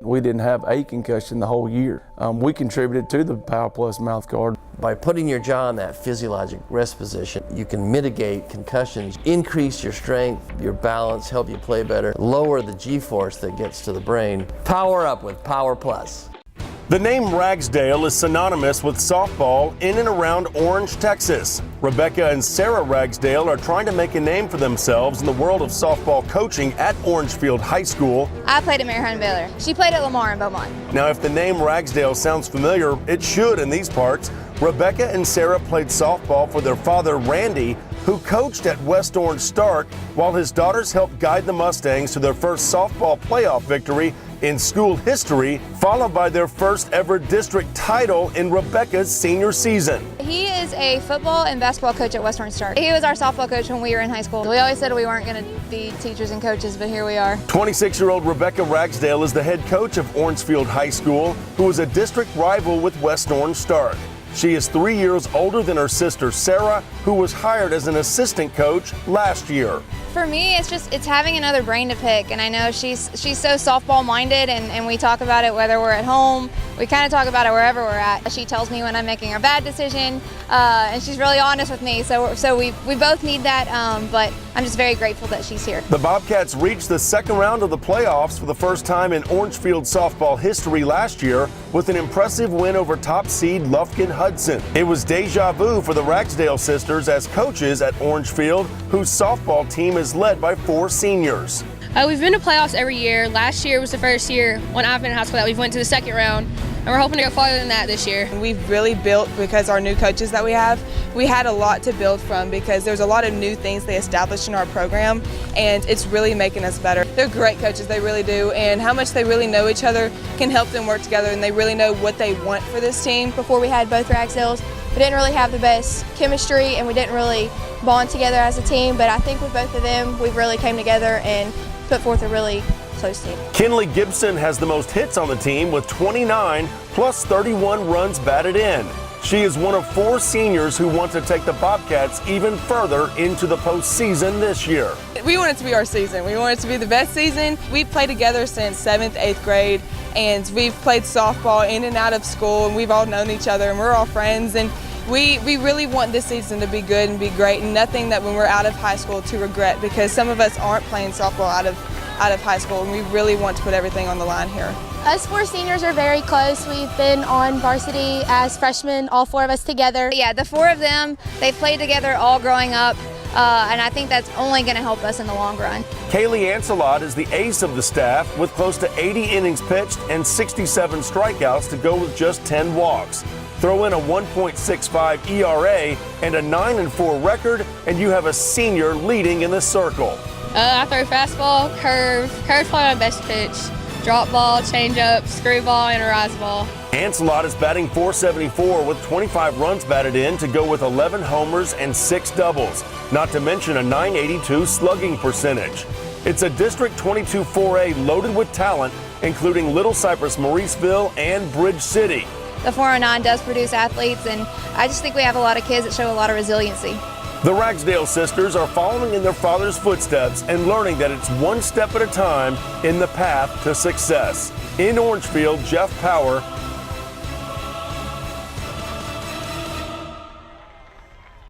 We didn't have a concussion the whole year. We contributed to the Power Plus mouth guard. By putting your jaw in that physiologic rest position, you can mitigate concussions, increase your strength, your balance, help you play better, lower the G-force that gets to the brain. Power up with Power Plus. The name Ragsdale is synonymous with softball in and around Orange, Texas. Rebekha and Sarah Ragsdale are trying to make a name for themselves in the world of softball coaching at Orangefield High School. I played at Mary Baylor. She played at Lamar in Beaumont. Now, if the name Ragsdale sounds familiar, it should in these parts. Rebekha and Sarah played softball for their father, Randy, who coached at West Orange Stark, while his daughters helped guide the Mustangs to their first softball playoff victory in school history, followed by their first ever district title in Rebekha's senior season. He is a football and basketball coach at West Orange Stark. He was our softball coach when we were in high school. We always said we weren't going to be teachers and coaches, but here we are. 26-year-old Rebekha Ragsdale is the head coach of Orangefield High School, who is a district rival with West Orange Stark. She is 3 years older than her sister Sarah, who was hired as an assistant coach last year. For me, it's having another brain to pick, and I know she's so softball minded, and we talk about it whether we're at home. We kind of talk about it wherever we're at. She tells me when I'm making a bad decision, and she's really honest with me. So we both need that, but I'm just very grateful that she's here. The Bobcats reached the second round of the playoffs for the first time in Orangefield softball history last year with an impressive win over top seed Lufkin Hudson. It was DeJaVou for the Ragsdale sisters as coaches at Orangefield, whose softball team is led by 4 seniors. We've been to playoffs every year. Last year was the first year when I've been in high school that we've went to the second round, and we're hoping to go farther than that this year. We've really built, because our new coaches that we have, we had a lot to build from because there's a lot of new things they established in our program, and it's really making us better. They're great coaches, they really do, and how much they really know each other can help them work together, and they really know what they want for this team. Before we had both Ragsdales, we didn't really have the best chemistry, and we didn't really bond together as a team, but I think with both of them, we've really came together and put forth a really close team. Kinley Gipson has the most hits on the team with 29 plus 31 runs batted in. She is one of 4 seniors who want to take the Bobcats even further into the postseason this year. We want it to be our season. We want it to be the best season. We've played together since 7th, 8th grade, and we've played softball in and out of school, and we've all known each other, and we're all friends. And we really want this season to be good and be great, and nothing that when we're out of high school to regret, because some of us aren't playing softball out of high school, and we really want to put everything on the line here. Us 4 seniors are very close. We've been on varsity as freshmen, all 4 of us together. Yeah, the 4 of them, they've played together all growing up, and I think that's only going to help us in the long run. Kaylee Ancelot is the ace of the staff with close to 80 innings pitched and 67 strikeouts to go with just 10 walks. Throw in a 1.65 ERA and a 9-4 record, and you have a senior leading in the circle. I throw fastball, curve's probably my best pitch, drop ball, changeup, screwball, and a rise ball. Ancelot is batting .474 with 25 runs batted in to go with 11 homers and 6 doubles, not to mention a .982 slugging percentage. It's a District 22 4A loaded with talent, including Little Cypress, Mauriceville, and Bridge City. The 409 does produce athletes, and I just think we have a lot of kids that show a lot of resiliency. The Ragsdale sisters are following in their father's footsteps and learning that it's one step at a time in the path to success. In Orangefield, Jeff Power,